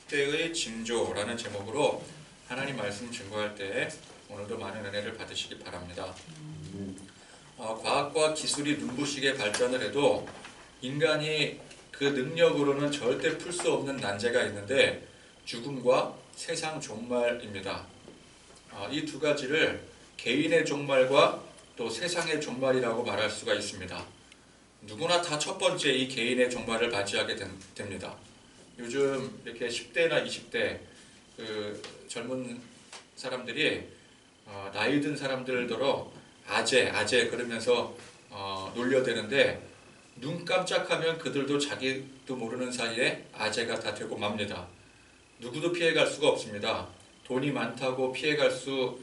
10대의 징조라는 제목으로 하나님 말씀 증거할 때 오늘도 많은 은혜를 받으시기 바랍니다. 과학과 기술이 눈부시게 발전을 해도 인간이 그 능력으로는 절대 풀 수 없는 난제가 있는데 죽음과 세상 종말입니다. 이 두 가지를 개인의 종말과 또 세상의 종말이라고 말할 수가 있습니다. 누구나 다 첫 번째 이 개인의 종말을 맞이하게 됩니다. 요즘 이렇게 10대나 20대 그 젊은 사람들이 나이 든 사람들더러 아재 그러면서 놀려대는데 눈 깜짝하면 그들도 자기도 모르는 사이에 아재가 다 되고 맙니다. 누구도 피해갈 수가 없습니다. 돈이 많다고 피해갈 수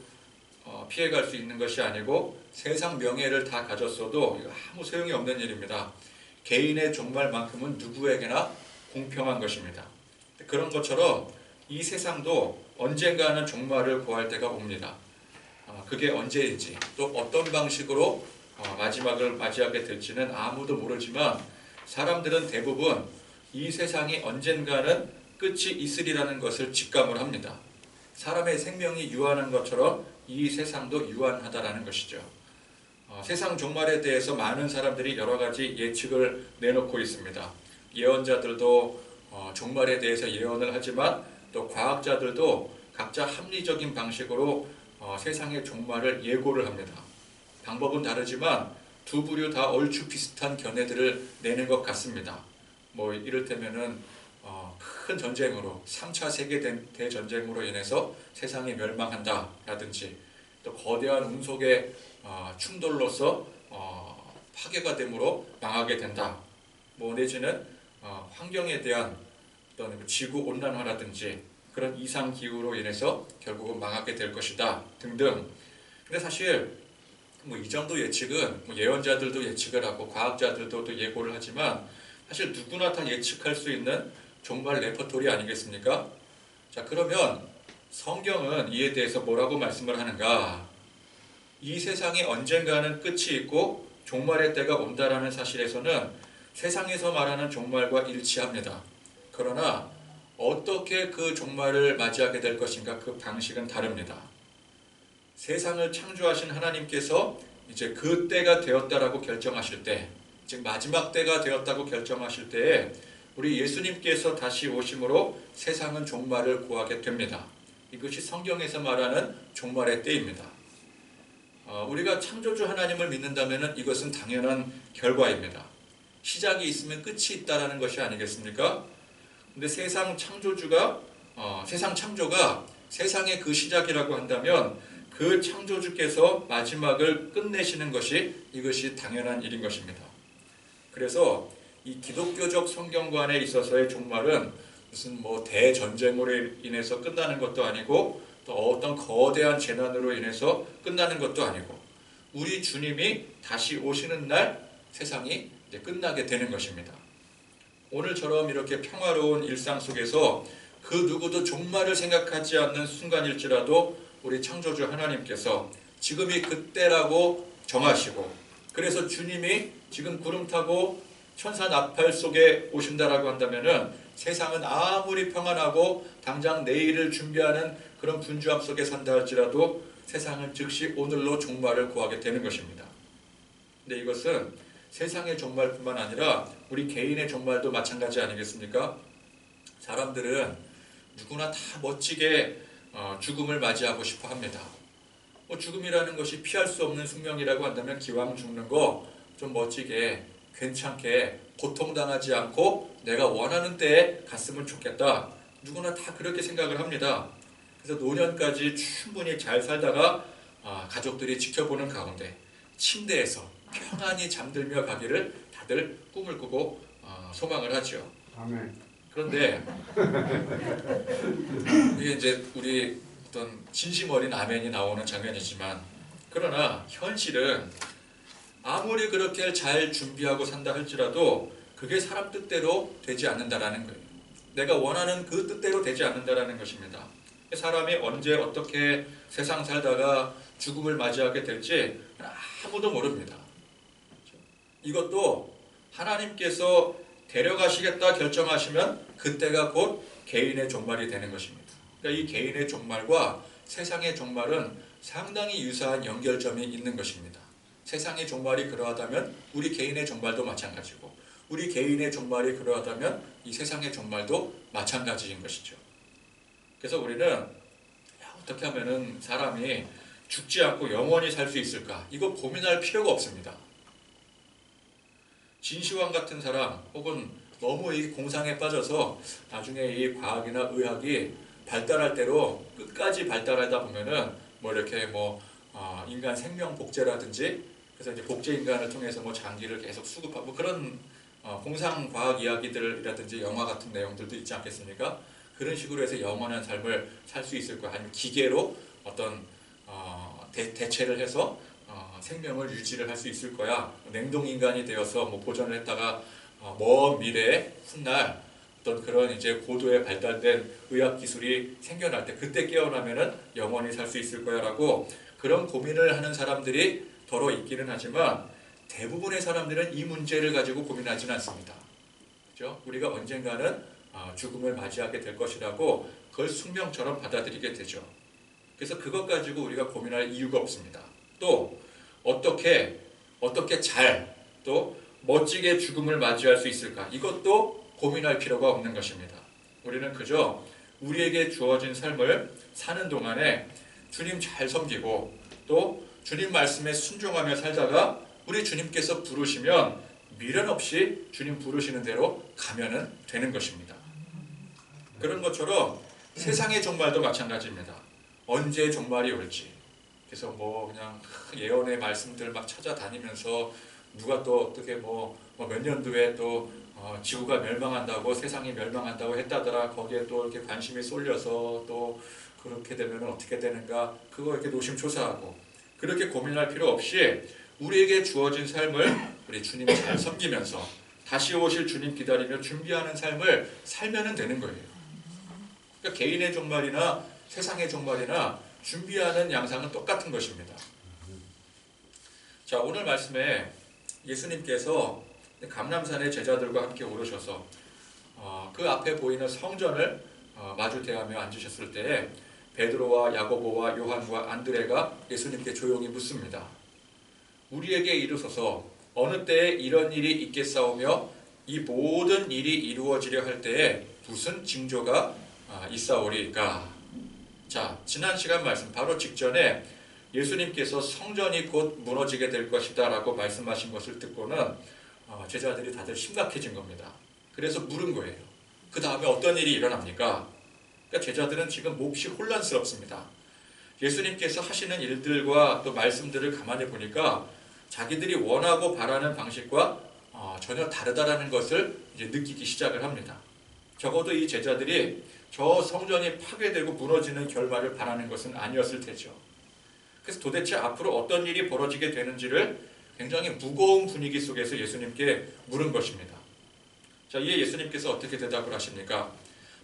있는 것이 아니고 세상 명예를 다 가졌어도 아무 소용이 없는 일입니다. 개인의 종말만큼은 누구에게나 공평한 것입니다. 그런 것처럼 이 세상도 언젠가는 종말을 구할 때가 옵니다. 그게 언제인지 또 어떤 방식으로 마지막을 맞이하게 될지는 아무도 모르지만 사람들은 대부분 이 세상이 언젠가는 끝이 있으리라는 것을 직감을 합니다. 사람의 생명이 유한한 것처럼 이 세상도 유한하다라는 것이죠. 세상 종말에 대해서 많은 사람들이 여러 가지 예측을 내놓고 있습니다. 예언자들도 종말에 대해서 예언을 하지만 또 과학자들도 각자 합리적인 방식으로 세상의 종말을 예고를 합니다. 방법은 다르지만 두 부류 다 얼추 비슷한 견해들을 내는 것 같습니다. 이를테면은 큰 전쟁으로 3차 세계대전쟁으로 인해서 세상이 멸망한다라든지 또 거대한 운석의 충돌로서 파괴가 되므로 망하게 된다. 내지는 환경에 대한 어떤 지구 온난화라든지 그런 이상 기후로 인해서 결국은 망하게 될 것이다 등등. 근데 사실 이 정도 예측은 예언자들도 예측을 하고 과학자들도 또 예고를 하지만 사실 누구나 다 예측할 수 있는 종말 레퍼토리 아니겠습니까? 자, 그러면 성경은 이에 대해서 뭐라고 말씀을 하는가? 이 세상에 언젠가는 끝이 있고 종말의 때가 온다라는 사실에서는 세상에서 말하는 종말과 일치합니다. 그러나 어떻게 그 종말을 맞이하게 될 것인가 그 방식은 다릅니다. 세상을 창조하신 하나님께서 이제 그 때가 되었다라고 결정하실 때, 즉 마지막 때가 되었다고 결정하실 때에 우리 예수님께서 다시 오심으로 세상은 종말을 구하게 됩니다. 이것이 성경에서 말하는 종말의 때입니다. 우리가 창조주 하나님을 믿는다면 이것은 당연한 결과입니다. 시작이 있으면 끝이 있다라는 것이 아니겠습니까? 근데 세상 창조가 세상의 그 시작이라고 한다면 그 창조주께서 마지막을 끝내시는 이것이 당연한 일인 것입니다. 그래서 이 기독교적 성경관에 있어서의 종말은 무슨 대전쟁으로 인해서 끝나는 것도 아니고 또 어떤 거대한 재난으로 인해서 끝나는 것도 아니고 우리 주님이 다시 오시는 날 세상이 이제 끝나게 되는 것입니다. 오늘처럼 이렇게 평화로운 일상 속에서 그 누구도 종말을 생각하지 않는 순간일지라도 우리 창조주 하나님께서 지금이 그때라고 정하시고 그래서 주님이 지금 구름 타고 천사 나팔 속에 오신다라고 한다면은 세상은 아무리 평안하고 당장 내일을 준비하는 그런 분주함 속에 산다 할지라도 세상은 즉시 오늘로 종말을 구하게 되는 것입니다. 근데 이것은 세상의 종말뿐만 아니라 우리 개인의 종말도 마찬가지 아니겠습니까? 사람들은 누구나 다 멋지게 죽음을 맞이하고 싶어 합니다. 죽음이라는 것이 피할 수 없는 숙명이라고 한다면 기왕 죽는 거 좀 멋지게 괜찮게 고통당하지 않고 내가 원하는 때에 갔으면 좋겠다. 누구나 다 그렇게 생각을 합니다. 그래서 노년까지 충분히 잘 살다가 가족들이 지켜보는 가운데 침대에서 평안히 잠들며 가기를 다들 꿈을 꾸고 소망을 하죠. 아멘. 그런데 이게 이제 우리 어떤 진심 어린 아멘이 나오는 장면이지만 그러나 현실은 아무리 그렇게 잘 준비하고 산다 할지라도 그게 사람 뜻대로 되지 않는다라는 거예요. 내가 원하는 그 뜻대로 되지 않는다라는 것입니다. 사람이 언제 어떻게 세상 살다가 죽음을 맞이하게 될지 아무도 모릅니다. 이것도 하나님께서 데려가시겠다 결정하시면 그때가 곧 개인의 종말이 되는 것입니다. 그러니까 이 개인의 종말과 세상의 종말은 상당히 유사한 연결점이 있는 것입니다. 세상의 종말이 그러하다면 우리 개인의 종말도 마찬가지고, 우리 개인의 종말이 그러하다면 이 세상의 종말도 마찬가지인 것이죠. 그래서 우리는 어떻게 하면은 사람이 죽지 않고 영원히 살 수 있을까? 이거 고민할 필요가 없습니다. 진시황 같은 사람, 혹은 너무 이 공상에 빠져서 나중에 이 과학이나 의학이 발달할 대로 끝까지 발달하다 보면은 뭐 이렇게 인간 생명 복제라든지, 그래서 이제 복제 인간을 통해서 뭐 장기를 계속 수급하고 그런 공상 과학 이야기들이라든지 영화 같은 내용들도 있지 않겠습니까? 그런 식으로 해서 영원한 삶을 살 수 있을 거야. 아니면 기계로 어떤 대체를 해서 생명을 유지를 할 수 있을 거야. 냉동인간이 되어서 뭐 보존을 했다가 먼 미래에 훗날 어떤 그런 이제 고도에 발달된 의학 기술이 생겨날 때 그때 깨어나면은 영원히 살 수 있을 거야라고 그런 고민을 하는 사람들이 더러 있기는 하지만 대부분의 사람들은 이 문제를 가지고 고민하지는 않습니다. 그죠? 우리가 언젠가는 죽음을 맞이하게 될 것이라고 그걸 숙명처럼 받아들이게 되죠. 그래서 그것 가지고 우리가 고민할 이유가 없습니다. 또 어떻게 잘 또 멋지게 죽음을 맞이할 수 있을까? 이것도 고민할 필요가 없는 것입니다. 우리는 그저 우리에게 주어진 삶을 사는 동안에 주님 잘 섬기고 또 주님 말씀에 순종하며 살다가 우리 주님께서 부르시면 미련 없이 주님 부르시는 대로 가면은 되는 것입니다. 그런 것처럼 세상의 종말도 마찬가지입니다. 언제 종말이 올지. 그래서 뭐 그냥 예언의 말씀들 막 찾아다니면서 누가 또 어떻게 뭐 몇 년도에 또 지구가 멸망한다고, 세상이 멸망한다고 했다더라. 거기에 또 이렇게 관심이 쏠려서 또 그렇게 되면 어떻게 되는가, 그거 이렇게 노심초사하고 그렇게 고민할 필요 없이 우리에게 주어진 삶을 우리 주님 잘 섬기면서 다시 오실 주님 기다리며 준비하는 삶을 살면 되는 거예요. 그러니까 개인의 종말이나 세상의 종말이나 준비하는 양상은 똑같은 것입니다. 자, 오늘 말씀에 예수님께서 감람산의 제자들과 함께 오르셔서 그 앞에 보이는 성전을 마주 대하며 앉으셨을 때 베드로와 야고보와 요한과 안드레가 예수님께 조용히 묻습니다. 우리에게 이르소서 어느 때에 이런 일이 있겠사오며 이 모든 일이 이루어지려 할 때에 무슨 징조가 있사오리까? 자, 지난 시간 말씀 바로 직전에 예수님께서 성전이 곧 무너지게 될 것이다 라고 말씀하신 것을 듣고는 제자들이 다들 심각해진 겁니다. 그래서 물은 거예요. 그 다음에 어떤 일이 일어납니까? 그러니까 제자들은 지금 몹시 혼란스럽습니다. 예수님께서 하시는 일들과 또 말씀들을 가만히 보니까 자기들이 원하고 바라는 방식과 전혀 다르다라는 것을 이제 느끼기 시작을 합니다. 적어도 이 제자들이 저 성전이 파괴되고 무너지는 결말을 바라는 것은 아니었을 테죠. 그래서 도대체 앞으로 어떤 일이 벌어지게 되는지를 굉장히 무거운 분위기 속에서 예수님께 물은 것입니다. 자, 이에 예수님께서 어떻게 대답을 하십니까?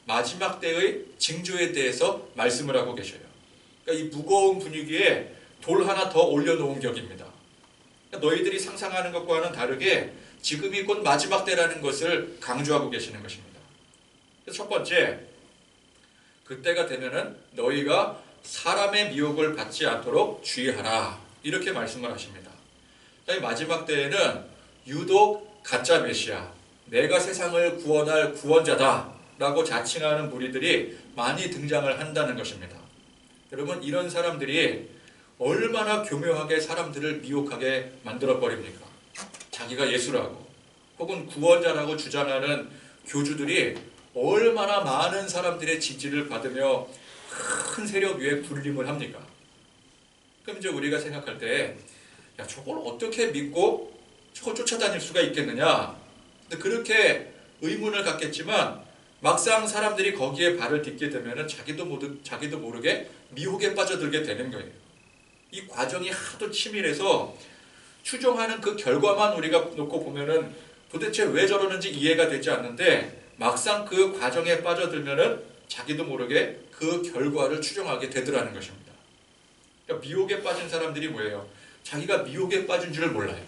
마지막 때의 징조에 대해서 말씀을 하고 계셔요. 그러니까 이 무거운 분위기에 돌 하나 더 올려놓은 격입니다. 그러니까 너희들이 상상하는 것과는 다르게 지금이 곧 마지막 때라는 것을 강조하고 계시는 것입니다. 첫 번째, 그때가 되면은 너희가 사람의 미혹을 받지 않도록 주의하라. 이렇게 말씀을 하십니다. 마지막 때에는 유독 가짜 메시아, 내가 세상을 구원할 구원자다 라고 자칭하는 무리들이 많이 등장을 한다는 것입니다. 여러분, 이런 사람들이 얼마나 교묘하게 사람들을 미혹하게 만들어버립니까? 자기가 예수라고 혹은 구원자라고 주장하는 교주들이 얼마나 많은 사람들의 지지를 받으며 큰 세력 위에 군림을 합니까? 그럼 이제 우리가 생각할 때 야, 저걸 어떻게 믿고 저걸 쫓아다닐 수가 있겠느냐? 근데 그렇게 의문을 갖겠지만 막상 사람들이 거기에 발을 딛게 되면 자기도 모르게 미혹에 빠져들게 되는 거예요. 이 과정이 하도 치밀해서 추정하는 그 결과만 우리가 놓고 보면은 도대체 왜 저러는지 이해가 되지 않는데 막상 그 과정에 빠져들면은 자기도 모르게 그 결과를 추정하게 되더라는 것입니다. 그러니까 미혹에 빠진 사람들이 뭐예요? 자기가 미혹에 빠진 줄을 몰라요.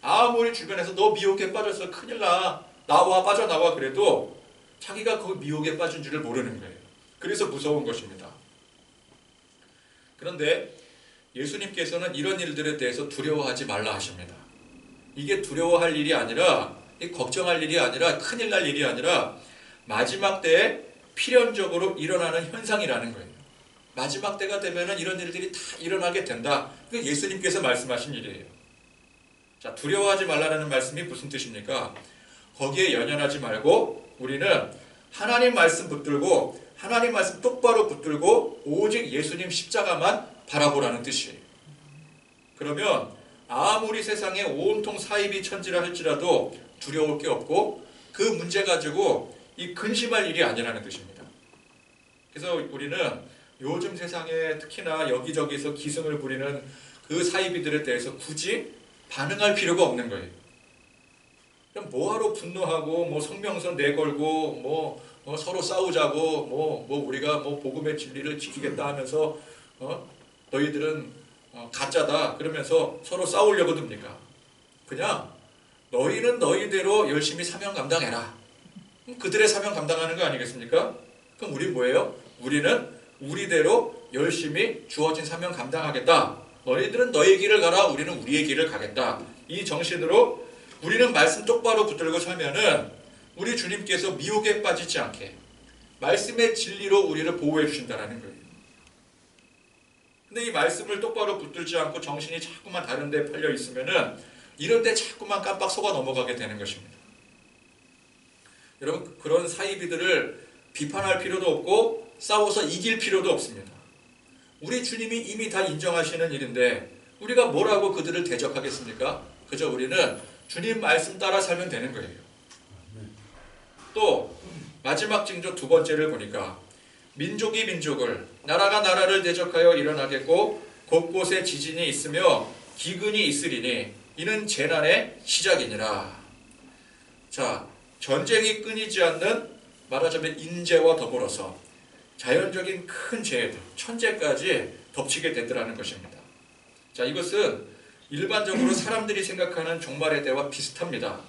아무리 주변에서 너 미혹에 빠졌어 큰일 나, 나와 빠져나와 그래도 자기가 그 미혹에 빠진 줄을 모르는 거예요. 그래서 무서운 것입니다. 그런데 예수님께서는 이런 일들에 대해서 두려워하지 말라 하십니다. 이게 두려워할 일이 아니라, 걱정할 일이 아니라, 큰일 날 일이 아니라 마지막 때에 필연적으로 일어나는 현상이라는 거예요. 마지막 때가 되면은 이런 일들이 다 일어나게 된다. 그게 예수님께서 말씀하신 일이에요. 자, 두려워하지 말라는 말씀이 무슨 뜻입니까? 거기에 연연하지 말고 우리는 하나님 말씀 붙들고 하나님 말씀 똑바로 붙들고 오직 예수님 십자가만 바라보라는 뜻이에요. 그러면 아무리 세상에 온통 사이비 천지라 할지라도 두려울 게 없고 그 문제 가지고 이 근심할 일이 아니라는 뜻입니다. 그래서 우리는 요즘 세상에 특히나 여기저기서 기승을 부리는 그 사이비들에 대해서 굳이 반응할 필요가 없는 거예요. 그럼 뭐하러 분노하고 뭐 성명서 내걸고 뭐 서로 싸우자고 뭐 우리가 뭐 복음의 진리를 지키겠다 하면서 너희들은 가짜다 그러면서 서로 싸우려고 듭니까? 그냥 너희는 너희대로 열심히 사명 감당해라. 그들의 사명 감당하는 거 아니겠습니까? 그럼 우리 뭐예요? 우리는 우리대로 열심히 주어진 사명 감당하겠다. 너희들은 너희 길을 가라. 우리는 우리의 길을 가겠다. 이 정신으로 우리는 말씀 똑바로 붙들고 살면은 우리 주님께서 미혹에 빠지지 않게 말씀의 진리로 우리를 보호해 주신다는 거예요. 근데 이 말씀을 똑바로 붙들지 않고 정신이 자꾸만 다른 데 팔려 있으면은 이런 데 자꾸만 깜빡 속아 넘어가게 되는 것입니다. 여러분, 그런 사이비들을 비판할 필요도 없고 싸워서 이길 필요도 없습니다. 우리 주님이 이미 다 인정하시는 일인데 우리가 뭐라고 그들을 대적하겠습니까? 그저 우리는 주님 말씀 따라 살면 되는 거예요. 또 마지막 징조 두 번째를 보니까 민족이 민족을, 나라가 나라를 대적하여 일어나겠고 곳곳에 지진이 있으며 기근이 있으리니 이는 재난의 시작이니라. 자, 전쟁이 끊이지 않는, 말하자면 인재와 더불어서 자연적인 큰 재해들, 천재까지 덮치게 되더라는 것입니다. 자, 이것은 일반적으로 사람들이 생각하는 종말의 때와 비슷합니다.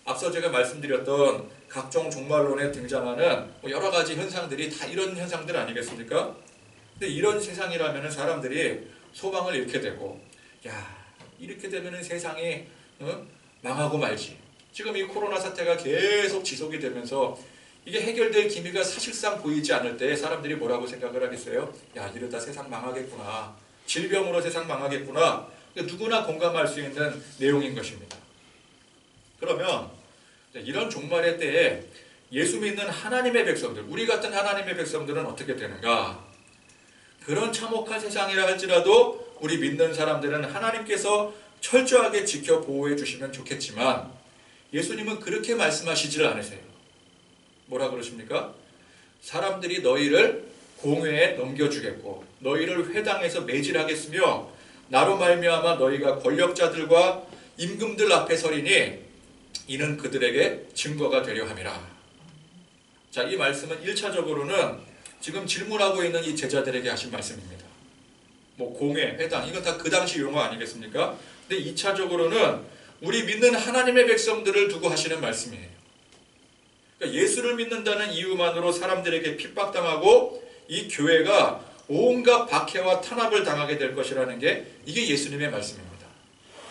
앞서 제가 말씀드렸던 각종 종말론에 등장하는 여러 가지 현상들이 다 이런 현상들 아니겠습니까? 근데 이런 세상이라면 사람들이 소망을 잃게 되고, 야, 이렇게 되면 세상이 망하고 말지. 지금 이 코로나 사태가 계속 지속이 되면서 이게 해결될 기미가 사실상 보이지 않을 때 사람들이 뭐라고 생각을 하겠어요? 야, 이러다 세상 망하겠구나. 질병으로 세상 망하겠구나. 누구나 공감할 수 있는 내용인 것입니다. 그러면 이런 종말의 때에 예수 믿는 하나님의 백성들, 우리 같은 하나님의 백성들은 어떻게 되는가? 그런 참혹한 세상이라 할지라도 우리 믿는 사람들은 하나님께서 철저하게 지켜 보호해 주시면 좋겠지만 예수님은 그렇게 말씀하시질 않으세요. 뭐라 그러십니까? 사람들이 너희를 공회에 넘겨주겠고 너희를 회당에서 매질하겠으며 나로 말미암아 너희가 권력자들과 임금들 앞에 서리니 이는 그들에게 증거가 되려 함이라. 자, 이 말씀은 1차적으로는 지금 질문하고 있는 이 제자들에게 하신 말씀입니다. 뭐 공회, 회당 이건 다 그 당시 용어 아니겠습니까? 근데 2차적으로는 우리 믿는 하나님의 백성들을 두고 하시는 말씀이에요. 그러니까 예수를 믿는다는 이유만으로 사람들에게 핍박당하고 이 교회가 온갖 박해와 탄압을 당하게 될 것이라는 게 이게 예수님의 말씀입니다.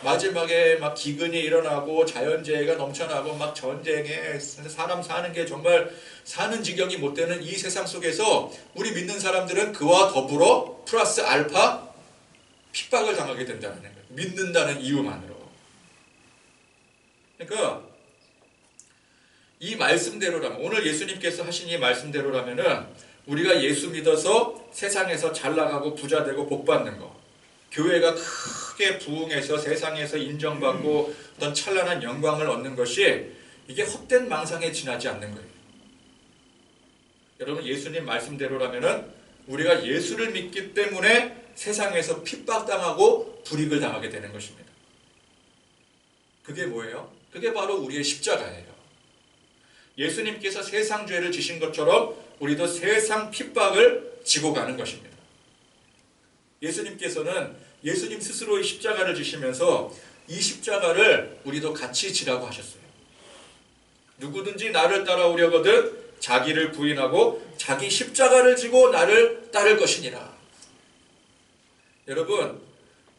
마지막에 막 기근이 일어나고 자연재해가 넘쳐나고 막 전쟁에 사람 사는 게 정말 사는 지경이 못 되는 이 세상 속에서 우리 믿는 사람들은 그와 더불어 플러스 알파 핍박을 당하게 된다는 거예요. 믿는다는 이유만으로. 그러니까 이 말씀대로라면, 오늘 예수님께서 하신 이 말씀대로라면은 우리가 예수 믿어서 세상에서 잘 나가고 부자 되고 복 받는 거, 교회가 크게 부흥해서 세상에서 인정받고 어떤 찬란한 영광을 얻는 것이 이게 헛된 망상에 지나지 않는 거예요. 여러분, 예수님 말씀대로라면은 우리가 예수를 믿기 때문에 세상에서 핍박당하고 불이익을 당하게 되는 것입니다. 그게 뭐예요? 그게 바로 우리의 십자가예요. 예수님께서 세상 죄를 지신 것처럼 우리도 세상 핍박을 지고 가는 것입니다. 예수님께서는 예수님 스스로의 십자가를 지시면서 이 십자가를 우리도 같이 지라고 하셨어요. 누구든지 나를 따라오려거든 자기를 부인하고 자기 십자가를 지고 나를 따를 것이니라. 여러분,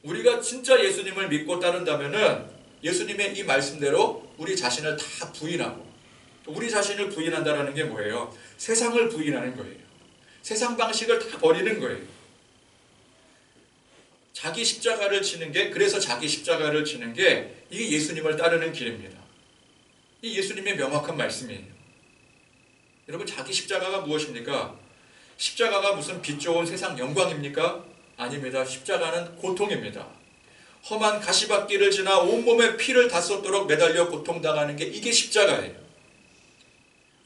우리가 진짜 예수님을 믿고 따른다면은 예수님의 이 말씀대로 우리 자신을 다 부인하고, 우리 자신을 부인한다는 게 뭐예요? 세상을 부인하는 거예요. 세상 방식을 다 버리는 거예요. 자기 십자가를 지는 게, 그래서 자기 십자가를 지는 게 이게 예수님을 따르는 길입니다. 이 예수님의 명확한 말씀이에요. 여러분, 자기 십자가가 무엇입니까? 십자가가 무슨 빛 좋은 세상 영광입니까? 아닙니다. 십자가는 고통입니다. 험한 가시밭길을 지나 온몸에 피를 다 쏟도록 매달려 고통당하는 게 이게 십자가예요.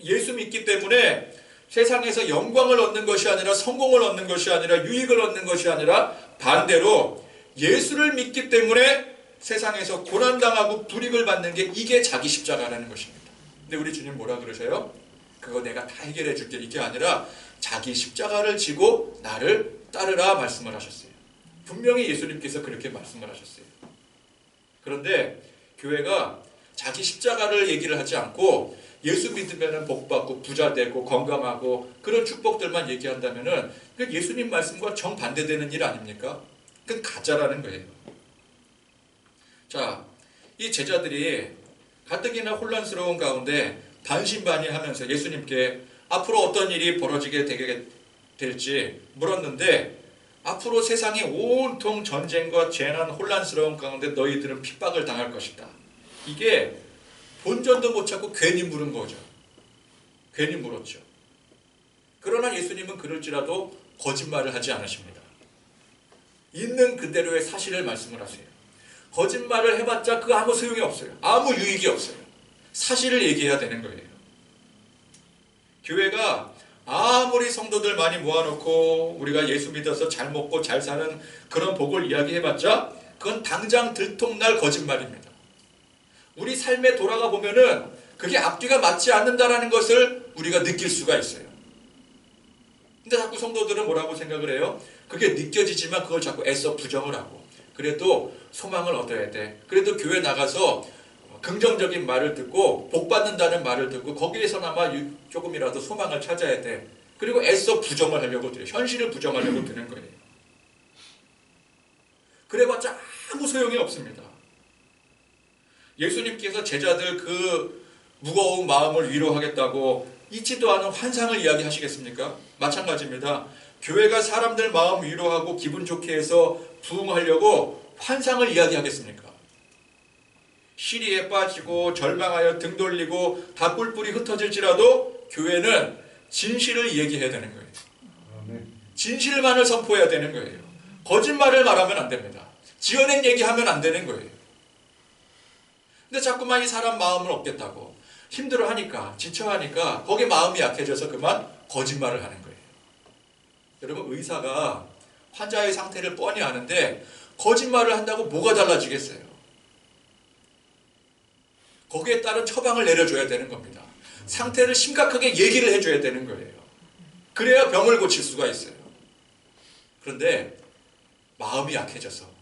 예수 믿기 때문에 세상에서 영광을 얻는 것이 아니라, 성공을 얻는 것이 아니라, 유익을 얻는 것이 아니라, 반대로 예수를 믿기 때문에 세상에서 고난당하고 불이익을 받는 게 이게 자기 십자가라는 것입니다. 근데 우리 주님 뭐라 그러세요? 그거 내가 다 해결해 줄게, 이게 아니라 자기 십자가를 지고 나를 따르라 말씀을 하셨어요. 분명히 예수님께서 그렇게 말씀을 하셨어요. 그런데 교회가 자기 십자가를 얘기를 하지 않고 예수 믿으면 복받고 부자되고 건강하고 그런 축복들만 얘기한다면은 예수님 말씀과 정반대되는 일 아닙니까? 그건 가짜라는 거예요. 자, 이 제자들이 가뜩이나 혼란스러운 가운데 반신반의하면서 예수님께 앞으로 어떤 일이 벌어지게 되게 될지 물었는데, 앞으로 세상이 온통 전쟁과 재난, 혼란스러운 가운데 너희들은 핍박을 당할 것이다. 이게 본전도 못 찾고 괜히 물은 거죠. 괜히 물었죠. 그러나 예수님은 그럴지라도 거짓말을 하지 않으십니다. 있는 그대로의 사실을 말씀을 하세요. 거짓말을 해봤자 그 아무 소용이 없어요. 아무 유익이 없어요. 사실을 얘기해야 되는 거예요. 교회가 아무리 성도들 많이 모아놓고 우리가 예수 믿어서 잘 먹고 잘 사는 그런 복을 이야기해봤자 그건 당장 들통날 거짓말입니다. 우리 삶에 돌아가 보면은 그게 앞뒤가 맞지 않는다라는 것을 우리가 느낄 수가 있어요. 근데 자꾸 성도들은 뭐라고 생각을 해요? 그게 느껴지지만 그걸 자꾸 애써 부정을 하고, 그래도 소망을 얻어야 돼, 그래도 교회 나가서 긍정적인 말을 듣고 복받는다는 말을 듣고 거기에서나마 조금이라도 소망을 찾아야 돼, 그리고 애써 부정을 하려고 들어요. 현실을 부정하려고 드는 거예요. 그래봤자 아무 소용이 없습니다. 예수님께서 제자들 그 무거운 마음을 위로하겠다고 있지도 않은 환상을 이야기하시겠습니까? 마찬가지입니다. 교회가 사람들 마음 위로하고 기분 좋게 해서 부흥하려고 환상을 이야기하겠습니까? 시리에 빠지고 절망하여 등 돌리고 다 뿔뿔이 흩어질지라도 교회는 진실을 얘기해야 되는 거예요. 진실만을 선포해야 되는 거예요. 거짓말을 말하면 안 됩니다. 지어낸 얘기하면 안 되는 거예요. 근데 자꾸만 이 사람 마음을 얻겠다고 힘들어하니까, 지쳐하니까 거기에 마음이 약해져서 그만 거짓말을 하는 거예요. 여러분, 의사가 환자의 상태를 뻔히 아는데 거짓말을 한다고 뭐가 달라지겠어요? 거기에 따른 처방을 내려줘야 되는 겁니다. 상태를 심각하게 얘기를 해줘야 되는 거예요. 그래야 병을 고칠 수가 있어요. 그런데 마음이 약해져서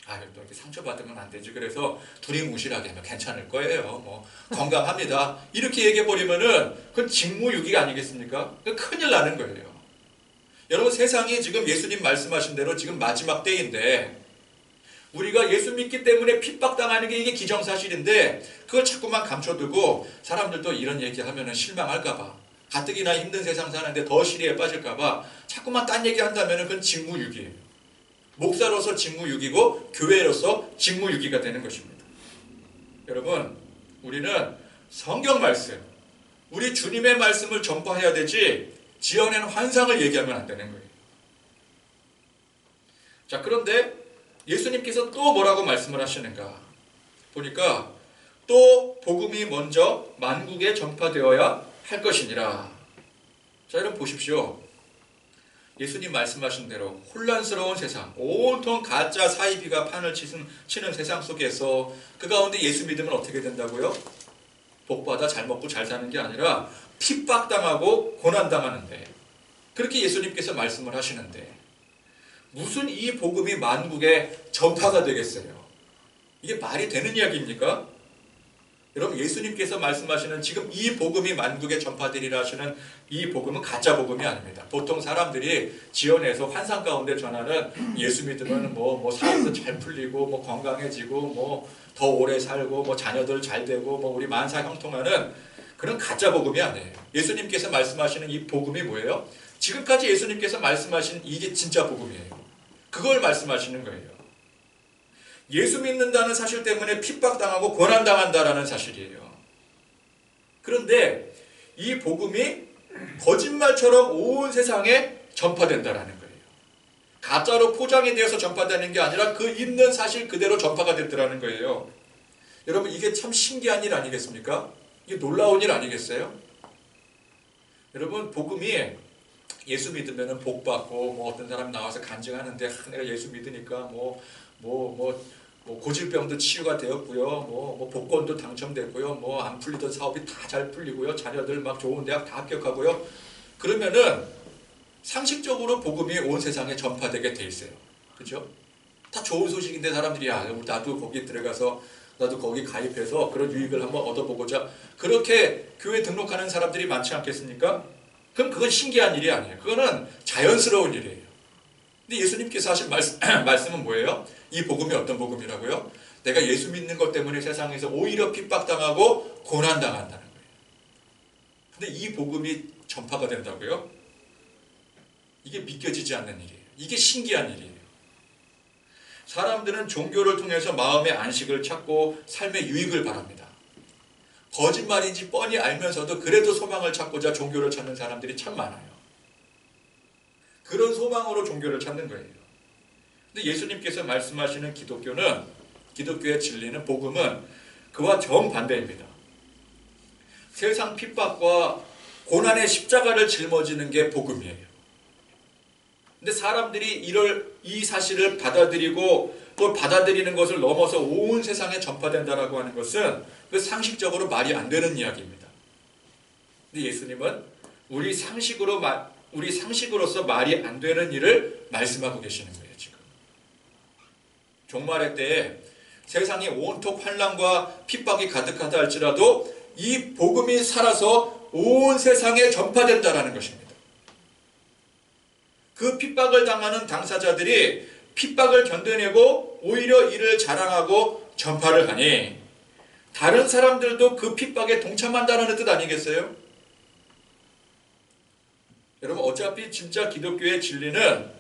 또 이렇게 상처받으면 안 되지, 그래서 두리뭉실하게 하면 괜찮을 거예요, 뭐 건강합니다, 이렇게 얘기해버리면은 그건 직무유기가 아니겠습니까? 큰일 나는 거예요. 여러분, 세상이 지금 예수님 말씀하신 대로 지금 마지막 때인데 우리가 예수 믿기 때문에 핍박당하는 게 이게 기정사실인데 그걸 자꾸만 감춰두고 사람들도 이런 얘기하면 실망할까봐, 가뜩이나 힘든 세상 사는데 더 시리에 빠질까봐 자꾸만 딴 얘기한다면 그건 직무유기예요. 목사로서 직무유기고 교회로서 직무유기가 되는 것입니다. 여러분, 우리는 성경 말씀, 우리 주님의 말씀을 전파해야 되지 지어낸 환상을 얘기하면 안 되는 거예요. 자, 그런데 예수님께서 또 뭐라고 말씀을 하시는가 보니까 또 복음이 먼저 만국에 전파되어야 할 것이니라. 자, 여러분 보십시오. 예수님 말씀하신 대로 혼란스러운 세상, 온통 가짜 사이비가 판을 치는 세상 속에서 그 가운데 예수 믿으면 어떻게 된다고요? 복받아 잘 먹고 잘 사는 게 아니라 핍박당하고 고난당하는데, 그렇게 예수님께서 말씀을 하시는데 무슨 이 복음이 만국에 전파가 되겠어요? 이게 말이 되는 이야기입니까? 여러분, 예수님께서 말씀하시는 지금 이 복음이 만국에 전파되리라 하시는 이 복음은 가짜 복음이 아닙니다. 보통 사람들이 지어내서 환상 가운데 전하는 예수 믿으면 뭐 사업도 잘 풀리고 뭐 건강해지고 뭐 더 오래 살고 뭐 자녀들 잘 되고 뭐 우리 만사 형통하는 그런 가짜 복음이 아니에요. 예수님께서 말씀하시는 이 복음이 뭐예요? 지금까지 예수님께서 말씀하신 이게 진짜 복음이에요. 그걸 말씀하시는 거예요. 예수 믿는다는 사실 때문에 핍박당하고 고난당한다라는 사실이에요. 그런데 이 복음이 거짓말처럼 온 세상에 전파된다라는 거예요. 가짜로 포장이 되어서 전파되는 게 아니라 그 있는 사실 그대로 전파가 됐더라는 거예요. 여러분, 이게 참 신기한 일 아니겠습니까? 이게 놀라운 일 아니겠어요? 여러분, 복음이 예수 믿으면 복 받고 뭐 어떤 사람 나와서 간증하는데 내가 예수 믿으니까 고질병도 치유가 되었고요. 뭐 복권도 당첨됐고요. 뭐 안 풀리던 사업이 다 잘 풀리고요. 자녀들 막 좋은 대학 다 합격하고요. 그러면은 상식적으로 복음이 온 세상에 전파되게 돼 있어요. 그렇죠? 다 좋은 소식인데 사람들이 나도 거기 들어가서 나도 거기 가입해서 그런 유익을 한번 얻어보고자 그렇게 교회 등록하는 사람들이 많지 않겠습니까? 그럼 그건 신기한 일이 아니에요. 그거는 자연스러운 일이에요. 근데 예수님께서 하신 말씀은 뭐예요? 이 복음이 어떤 복음이라고요? 내가 예수 믿는 것 때문에 세상에서 오히려 핍박당하고 고난당한다는 거예요. 근데 이 복음이 전파가 된다고요? 이게 믿겨지지 않는 일이에요. 이게 신기한 일이에요. 사람들은 종교를 통해서 마음의 안식을 찾고 삶의 유익을 바랍니다. 거짓말인지 뻔히 알면서도 그래도 소망을 찾고자 종교를 찾는 사람들이 참 많아요. 그런 소망으로 종교를 찾는 거예요. 근데 예수님께서 말씀하시는 기독교의 진리는, 복음은 그와 정반대입니다. 세상 핍박과 고난의 십자가를 짊어지는 게 복음이에요. 근데 사람들이 이 사실을 받아들이고 또 받아들이는 것을 넘어서 온 세상에 전파된다라고 하는 것은 그 상식적으로 말이 안 되는 이야기입니다. 근데 예수님은 우리 상식으로서 말이 안 되는 일을 말씀하고 계시는 거예요, 지금. 종말의 때에 세상이 온통 환난과 핍박이 가득하다 할지라도 이 복음이 살아서 온 세상에 전파된다라는 것입니다. 그 핍박을 당하는 당사자들이 핍박을 견뎌내고 오히려 이를 자랑하고 전파를 하니 다른 사람들도 그 핍박에 동참한다는 뜻 아니겠어요? 여러분, 어차피 진짜 기독교의 진리는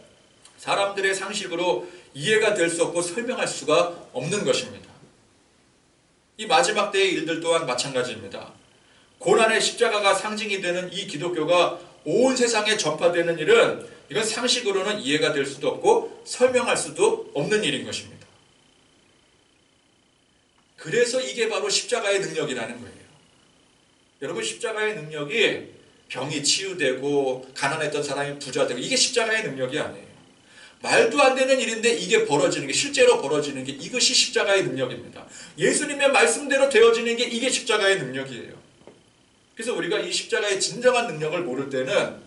사람들의 상식으로 이해가 될 수 없고 설명할 수가 없는 것입니다. 이 마지막 때의 일들 또한 마찬가지입니다. 고난의 십자가가 상징이 되는 이 기독교가 온 세상에 전파되는 일은 이건 상식으로는 이해가 될 수도 없고 설명할 수도 없는 일인 것입니다. 그래서 이게 바로 십자가의 능력이라는 거예요. 여러분, 십자가의 능력이 병이 치유되고 가난했던 사람이 부자되고 이게 십자가의 능력이 아니에요. 말도 안 되는 일인데 이게 벌어지는 게, 실제로 벌어지는 게, 이것이 십자가의 능력입니다. 예수님의 말씀대로 되어지는 게 이게 십자가의 능력이에요. 그래서 우리가 이 십자가의 진정한 능력을 모를 때는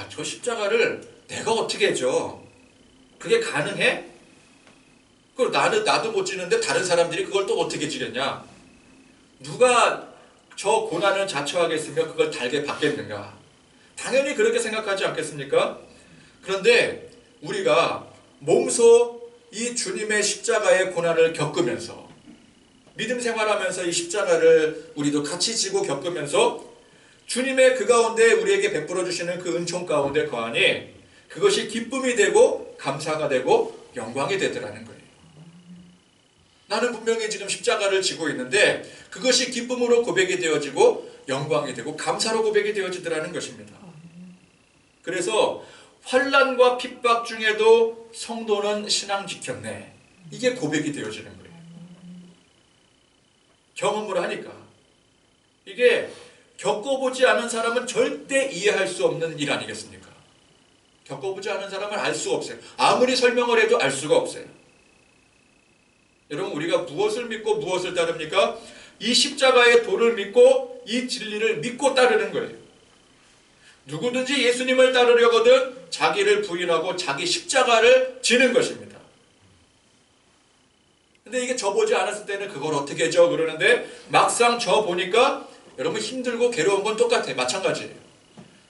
저 십자가를 내가 어떻게 져? 그게 가능해? 그걸 나도 못 지는데 다른 사람들이 그걸 또 어떻게 지겠냐? 누가 저 고난을 자처하겠으며 그걸 달게 받겠는가? 당연히 그렇게 생각하지 않겠습니까? 그런데 우리가 몸소 이 주님의 십자가의 고난을 겪으면서 믿음 생활하면서 이 십자가를 우리도 같이 지고 겪으면서 주님의 그 가운데 우리에게 베풀어 주시는 그 은총 가운데 거하니 그것이 기쁨이 되고 감사가 되고 영광이 되더라는 거예요. 나는 분명히 지금 십자가를 지고 있는데 그것이 기쁨으로 고백이 되어지고 영광이 되고 감사로 고백이 되어지더라는 것입니다. 그래서 환난과 핍박 중에도 성도는 신앙 지켰네. 이게 고백이 되어지는 거예요. 경험을 하니까. 이게 겪어보지 않은 사람은 절대 이해할 수 없는 일 아니겠습니까? 겪어보지 않은 사람은 알 수가 없어요. 아무리 설명을 해도 알 수가 없어요. 여러분, 우리가 무엇을 믿고 무엇을 따릅니까? 이 십자가의 도를 믿고 이 진리를 믿고 따르는 거예요. 누구든지 예수님을 따르려거든 자기를 부인하고 자기 십자가를 지는 것입니다. 근데 이게 져보지 않았을 때는 그걸 어떻게 져 그러는데 막상 져보니까 여러분 힘들고 괴로운 건 똑같아요. 마찬가지예요.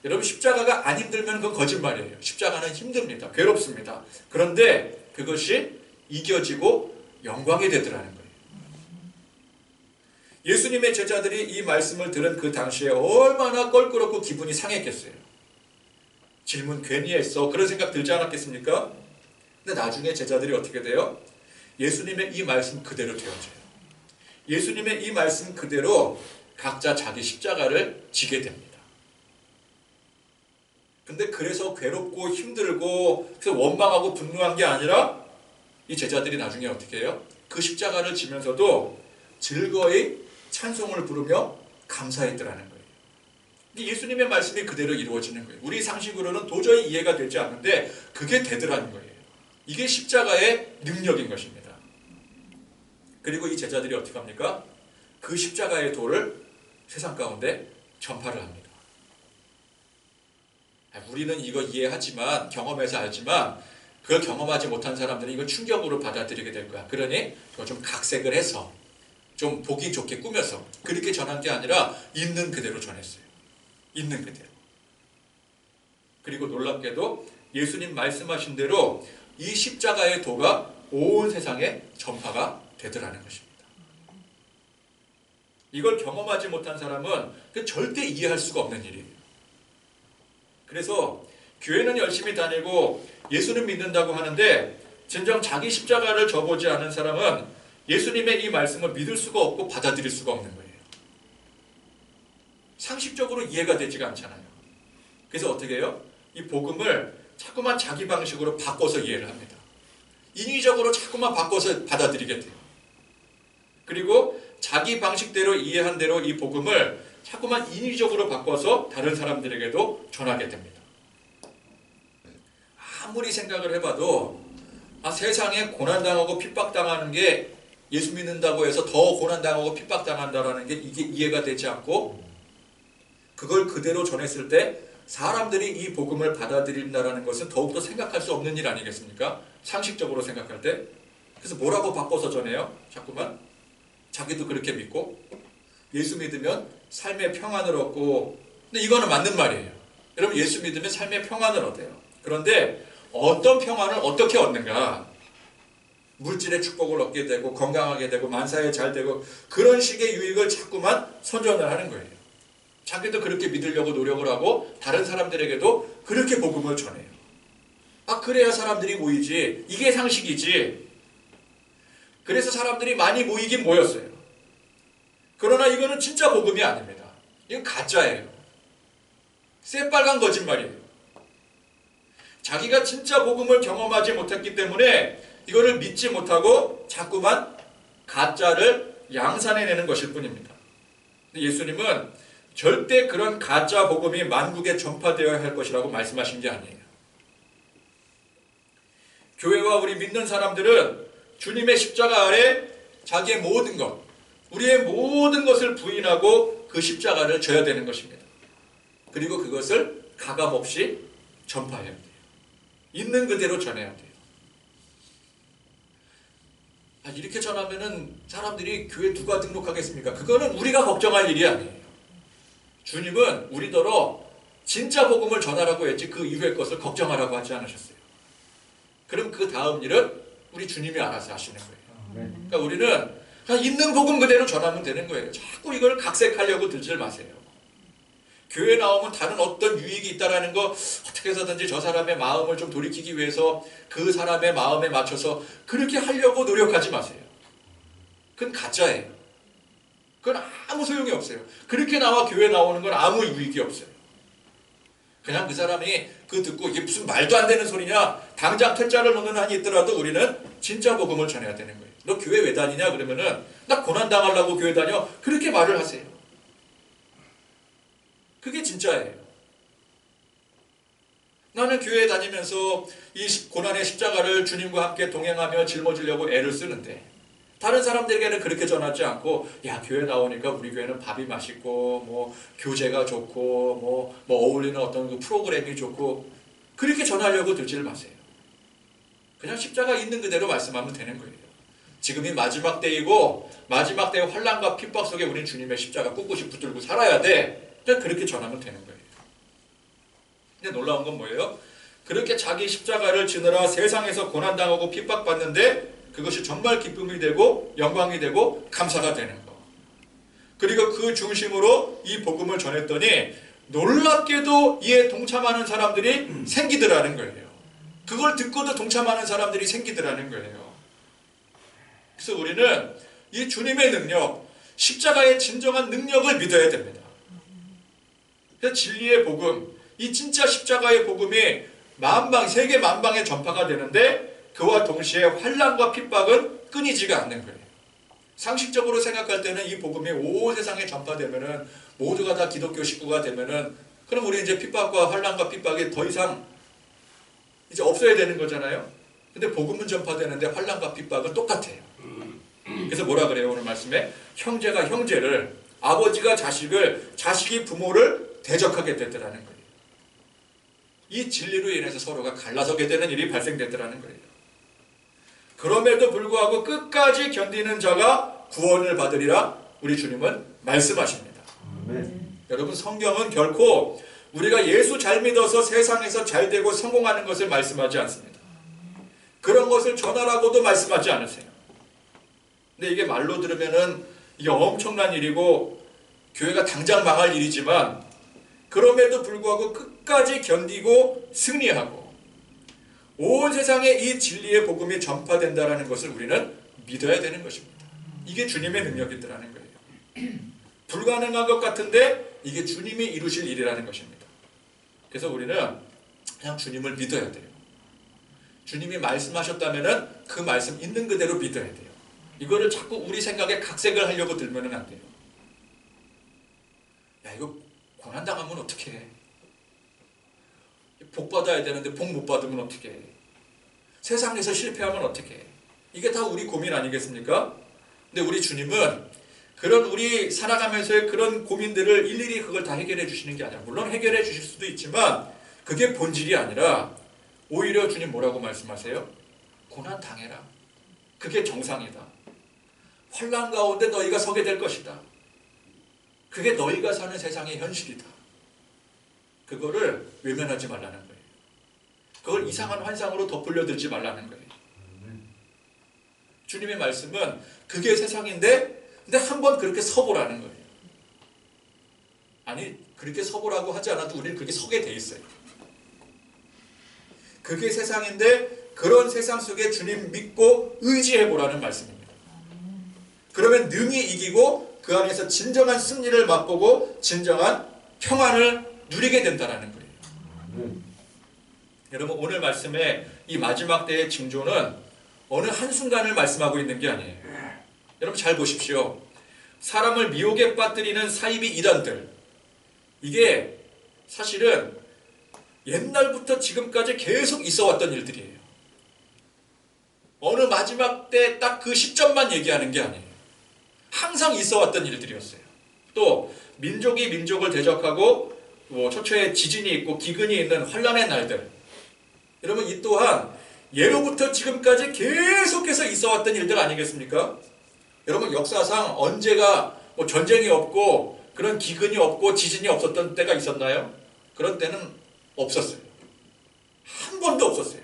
여러분 십자가가 안 힘들면 그건 거짓말이에요. 십자가는 힘듭니다. 괴롭습니다. 그런데 그것이 이겨지고 영광이 되더라는 거예요. 예수님의 제자들이 이 말씀을 들은 그 당시에 얼마나 껄끄럽고 기분이 상했겠어요. 질문 괜히 했어. 그런 생각 들지 않았겠습니까? 근데 나중에 제자들이 어떻게 돼요? 예수님의 이 말씀 그대로 되어져요. 예수님의 이 말씀 그대로 각자 자기 십자가를 지게 됩니다. 근데 그래서 괴롭고 힘들고 그래서 원망하고 분노한 게 아니라 이 제자들이 나중에 어떻게 해요? 그 십자가를 지면서도 즐거이 찬송을 부르며 감사했더라는 거예요. 예수님의 말씀이 그대로 이루어지는 거예요. 우리 상식으로는 도저히 이해가 되지 않는데 그게 되더라는 거예요. 이게 십자가의 능력인 것입니다. 그리고 이 제자들이 어떻게 합니까? 그 십자가의 도를 세상 가운데 전파를 합니다. 우리는 이거 이해하지만 경험해서 알지만 그걸 경험하지 못한 사람들은 이걸 충격으로 받아들이게 될 거야. 그러니 그거 좀 각색을 해서 좀 보기 좋게 꾸며서 그렇게 전한 게 아니라 있는 그대로 전했어요. 있는 그대로. 그리고 놀랍게도 예수님 말씀하신 대로 이 십자가의 도가 온 세상에 전파가 되더라는 것입니다. 이걸 경험하지 못한 사람은 절대 이해할 수가 없는 일이에요. 그래서 교회는 열심히 다니고 예수는 믿는다고 하는데 진정 자기 십자가를 져보지 않은 사람은 예수님의 이 말씀을 믿을 수가 없고 받아들일 수가 없는 거예요. 상식적으로 이해가 되지가 않잖아요. 그래서 어떻게 해요? 이 복음을 자꾸만 자기 방식으로 바꿔서 이해를 합니다. 인위적으로 자꾸만 바꿔서 받아들이게 돼요. 그리고 자기 방식대로 이해한 대로 이 복음을 자꾸만 인위적으로 바꿔서 다른 사람들에게도 전하게 됩니다. 아무리 생각을 해봐도 세상에 고난당하고 핍박당하는 게 예수 믿는다고 해서 더 고난당하고 핍박당한다라는 게 이게 이해가 되지 않고 그걸 그대로 전했을 때 사람들이 이 복음을 받아들인다는 것은 더욱더 생각할 수 없는 일 아니겠습니까? 상식적으로 생각할 때. 그래서 뭐라고 바꿔서 전해요? 자꾸만 자기도 그렇게 믿고 예수 믿으면 삶의 평안을 얻고 근데 이거는 맞는 말이에요. 여러분 예수 믿으면 삶의 평안을 얻어요. 그런데 어떤 평안을 어떻게 얻는가? 물질의 축복을 얻게 되고 건강하게 되고 만사에 잘 되고 그런 식의 유익을 자꾸만 선전을 하는 거예요. 자기도 그렇게 믿으려고 노력을 하고 다른 사람들에게도 그렇게 복음을 전해요. 그래야 사람들이 모이지. 이게 상식이지. 그래서 사람들이 많이 모이긴 모였어요. 그러나 이거는 진짜 복음이 아닙니다. 이건 가짜예요. 새빨간 거짓말이에요. 자기가 진짜 복음을 경험하지 못했기 때문에 이거를 믿지 못하고 자꾸만 가짜를 양산해내는 것일 뿐입니다. 예수님은 절대 그런 가짜 복음이 만국에 전파되어야 할 것이라고 말씀하신 게 아니에요. 교회와 우리 믿는 사람들은 주님의 십자가 아래 자기의 모든 것, 우리의 모든 것을 부인하고 그 십자가를 져야 되는 것입니다. 그리고 그것을 가감없이 전파해야 돼요. 있는 그대로 전해야 돼요. 이렇게 전하면은 사람들이 교회 누가 등록하겠습니까? 그거는 우리가 걱정할 일이 아니에요. 주님은 우리더러 진짜 복음을 전하라고 했지 그 이후의 것을 걱정하라고 하지 않으셨어요. 그럼 그 다음 일은 우리 주님이 알아서 하시는 거예요. 그러니까 우리는 그냥 있는 복음 그대로 전하면 되는 거예요. 자꾸 이걸 각색하려고 들지 마세요. 교회 나오면 다른 어떤 유익이 있다라는 거 어떻게 해서든지 저 사람의 마음을 좀 돌이키기 위해서 그 사람의 마음에 맞춰서 그렇게 하려고 노력하지 마세요. 그건 가짜예요. 그건 아무 소용이 없어요. 그렇게 나와 교회 나오는 건 아무 유익이 없어요. 그냥 그 사람이 그 듣고 이게 무슨 말도 안 되는 소리냐 당장 퇴짜를 놓는 한이 있더라도 우리는 진짜 복음을 전해야 되는 거예요. 너 교회 왜 다니냐 그러면은 나 고난당하려고 교회 다녀 그렇게 말을 하세요. 그게 진짜예요. 나는 교회에 다니면서 이 고난의 십자가를 주님과 함께 동행하며 짊어지려고 애를 쓰는데 다른 사람들에게는 그렇게 전하지 않고 야 교회 나오니까 우리 교회는 밥이 맛있고 뭐 교재가 좋고 뭐 어울리는 어떤 그 프로그램이 좋고 그렇게 전하려고 들지를 마세요. 그냥 십자가 있는 그대로 말씀하면 되는 거예요. 지금이 마지막 때이고 마지막 때의 환난과 핍박 속에 우리는 주님의 십자가 꿋꿋이 붙들고 살아야 돼. 그렇게 전하면 되는 거예요. 근데 놀라운 건 뭐예요? 그렇게 자기 십자가를 지느라 세상에서 고난당하고 핍박받는데 그것이 정말 기쁨이 되고 영광이 되고 감사가 되는 거. 그리고 그 중심으로 이 복음을 전했더니 놀랍게도 이에 동참하는 사람들이 생기더라는 거예요. 그걸 듣고도 동참하는 사람들이 생기더라는 거예요. 그래서 우리는 이 주님의 능력, 십자가의 진정한 능력을 믿어야 됩니다. 그래서 진리의 복음, 이 진짜 십자가의 복음이 세계 만방에 전파가 되는데 그와 동시에 환난과 핍박은 끊이지가 않는 거예요. 상식적으로 생각할 때는 이 복음이 온 세상에 전파되면은 모두가 다 기독교 식구가 되면은 그럼 우리 이제 핍박과 환난과 핍박이 더 이상 이제 없어야 되는 거잖아요. 근데 복음은 전파되는데 환난과 핍박은 똑같아요. 그래서 뭐라 그래요? 오늘 말씀에 형제가 형제를, 아버지가 자식을, 자식이 부모를 대적하게 됐더라는 거예요. 이 진리로 인해서 서로가 갈라서게 되는 일이 발생됐더라는 거예요. 그럼에도 불구하고 끝까지 견디는 자가 구원을 받으리라 우리 주님은 말씀하십니다. 여러분, 성경은 결코 우리가 예수 잘 믿어서 세상에서 잘 되고 성공하는 것을 말씀하지 않습니다. 그런 것을 전하라고도 말씀하지 않으세요. 근데 이게 말로 들으면은 이게 엄청난 일이고 교회가 당장 망할 일이지만 그럼에도 불구하고 끝까지 견디고 승리하고 온 세상에 이 진리의 복음이 전파된다는 것을 우리는 믿어야 되는 것입니다. 이게 주님의 능력이더라는 거예요. 불가능한 것 같은데 이게 주님이 이루실 일이라는 것입니다. 그래서 우리는 그냥 주님을 믿어야 돼요. 주님이 말씀하셨다면 그 말씀 있는 그대로 믿어야 돼요. 이거를 자꾸 우리 생각에 각색을 하려고 들면 안 돼요. 야, 이거 고난당하면 어떡해. 복 받아야 되는데 복 못 받으면 어떡해. 세상에서 실패하면 어떡해. 이게 다 우리 고민 아니겠습니까? 근데 우리 주님은 그런 우리 살아가면서의 그런 고민들을 일일이 그걸 다 해결해 주시는 게 아니라, 물론 해결해 주실 수도 있지만 그게 본질이 아니라 오히려 주님 뭐라고 말씀하세요? 고난 당해라. 그게 정상이다. 환난 가운데 너희가 서게 될 것이다. 그게 너희가 사는 세상의 현실이다. 그거를 외면하지 말라는 거예요. 그걸 이상한 환상으로 덮으려 들지 말라는 거예요. 주님의 말씀은 그게 세상인데 근데 한번 그렇게 서보라는 거예요. 아니, 그렇게 서보라고 하지 않아도 우리는 그렇게 서게 돼 있어요. 그게 세상인데 그런 세상 속에 주님 믿고 의지해보라는 말씀입니다. 그러면 능히 이기고 그 안에서 진정한 승리를 맛보고 진정한 평안을 누리게 된다는 거예요. 여러분, 오늘 말씀의 이 마지막 때의 징조는 어느 한순간을 말씀하고 있는 게 아니에요. 여러분 잘 보십시오. 사람을 미혹에 빠뜨리는 사이비 이단들, 이게 사실은 옛날부터 지금까지 계속 있어왔던 일들이에요. 어느 마지막 때 딱 그 시점만 얘기하는 게 아니에요. 항상 있어왔던 일들이었어요. 또 민족이 민족을 대적하고 초초에 지진이 있고 기근이 있는 환란의 날들, 여러분 이 또한 예로부터 지금까지 계속해서 있어왔던 일들 아니겠습니까? 여러분 역사상 언제가 전쟁이 없고 그런 기근이 없고 지진이 없었던 때가 있었나요? 그런 때는 없었어요. 한 번도 없었어요.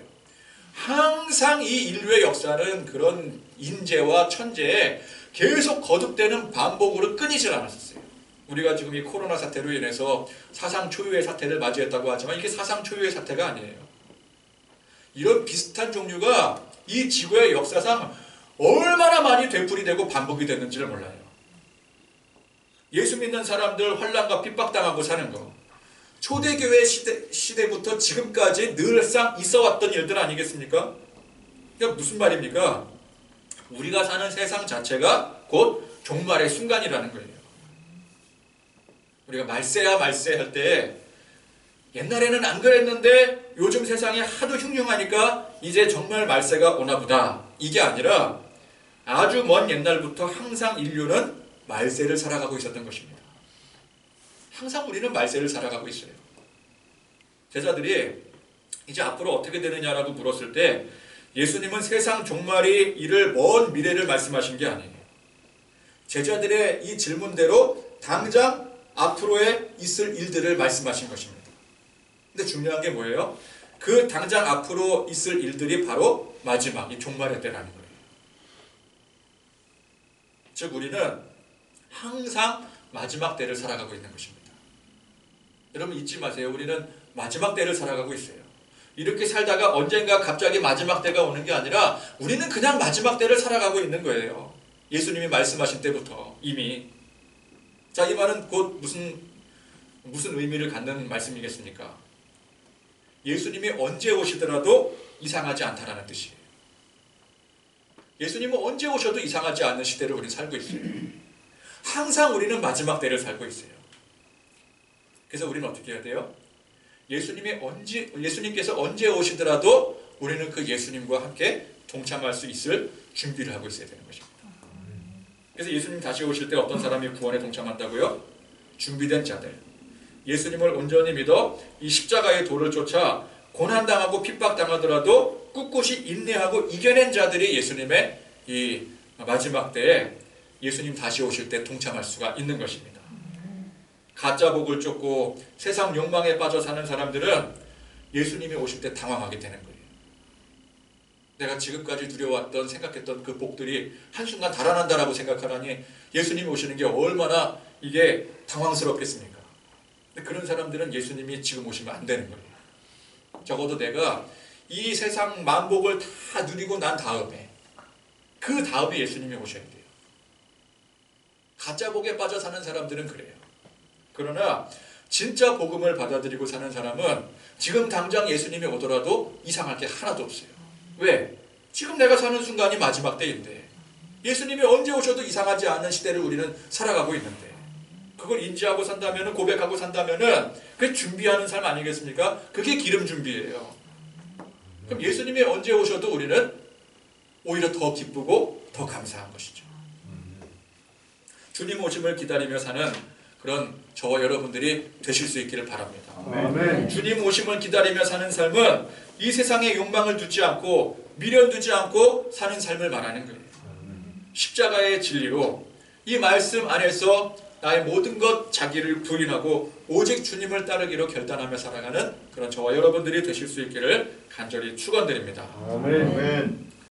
항상 이 인류의 역사는 그런 인재와 천재에 계속 거듭되는 반복으로 끊이질 않았었어요. 우리가 지금 이 코로나 사태로 인해서 사상 초유의 사태를 맞이했다고 하지만 이게 사상 초유의 사태가 아니에요. 이런 비슷한 종류가 이 지구의 역사상 얼마나 많이 되풀이되고 반복이 됐는지를 몰라요. 예수 믿는 사람들 환난과 핍박당하고 사는 거, 초대교회 시대부터 지금까지 늘상 있어왔던 일들 아니겠습니까? 그러니까 무슨 말입니까? 우리가 사는 세상 자체가 곧 종말의 순간이라는 거예요. 우리가 말세야 말세 할 때 옛날에는 안 그랬는데 요즘 세상이 하도 흉흉하니까 이제 정말 말세가 오나 보다. 이게 아니라 아주 먼 옛날부터 항상 인류는 말세를 살아가고 있었던 것입니다. 항상 우리는 말세를 살아가고 있어요. 제자들이 이제 앞으로 어떻게 되느냐라고 물었을 때 예수님은 세상 종말이 이를 먼 미래를 말씀하신 게 아니에요. 제자들의 이 질문대로 당장 앞으로에 있을 일들을 말씀하신 것입니다. 근데 중요한 게 뭐예요? 그 당장 앞으로 있을 일들이 바로 마지막, 이 종말의 때라는 거예요. 즉 우리는 항상 마지막 때를 살아가고 있는 것입니다. 여러분 잊지 마세요. 우리는 마지막 때를 살아가고 있어요. 이렇게 살다가 언젠가 갑자기 마지막 때가 오는 게 아니라 우리는 그냥 마지막 때를 살아가고 있는 거예요. 예수님이 말씀하신 때부터 이미. 자, 이 말은 곧 무슨 의미를 갖는 말씀이겠습니까? 예수님이 언제 오시더라도 이상하지 않다라는 뜻이에요. 예수님은 언제 오셔도 이상하지 않는 시대를 우리는 살고 있어요. 항상 우리는 마지막 때를 살고 있어요. 그래서 우리는 어떻게 해야 돼요? 예수님께서 언제 오시더라도 우리는 그 예수님과 함께 동참할 수 있을 준비를 하고 있어야 되는 것입니다. 그래서 예수님 다시 오실 때 어떤 사람이 구원에 동참한다고요? 준비된 자들. 예수님을 온전히 믿어 이 십자가의 도를 쫓아 고난당하고 핍박당하더라도 꿋꿋이 인내하고 이겨낸 자들이 예수님의 이 마지막 때에 예수님 다시 오실 때 동참할 수가 있는 것입니다. 가짜 복을 쫓고 세상 욕망에 빠져 사는 사람들은 예수님이 오실 때 당황하게 되는 거예요. 내가 지금까지 두려워했던 생각했던 그 복들이 한순간 달아난다라고 생각하라니 예수님이 오시는 게 얼마나 이게 당황스럽겠습니까? 근데 그런 사람들은 예수님이 지금 오시면 안 되는 거예요. 적어도 내가 이 세상 만복을 다 누리고 난 다음에 그 다음에 예수님이 오셔야 돼요. 가짜 복에 빠져 사는 사람들은 그래요. 그러나 진짜 복음을 받아들이고 사는 사람은 지금 당장 예수님이 오더라도 이상할 게 하나도 없어요. 왜? 지금 내가 사는 순간이 마지막 때인데 예수님이 언제 오셔도 이상하지 않은 시대를 우리는 살아가고 있는데 그걸 인지하고 산다면, 고백하고 산다면 그게 준비하는 삶 아니겠습니까? 그게 기름 준비예요. 그럼 예수님이 언제 오셔도 우리는 오히려 더 기쁘고 더 감사한 것이죠. 주님 오심을 기다리며 사는 그런 저와 여러분들이 되실 수 있기를 바랍니다. 아멘. 주님 오심을 기다리며 사는 삶은 이 세상의 욕망을 두지 않고 미련 두지 않고 사는 삶을 말하는 거예요. 십자가의 진리로 이 말씀 안에서 나의 모든 것 자기를 부인하고 오직 주님을 따르기로 결단하며 살아가는 그런 저와 여러분들이 되실 수 있기를 간절히 축원드립니다. 아멘.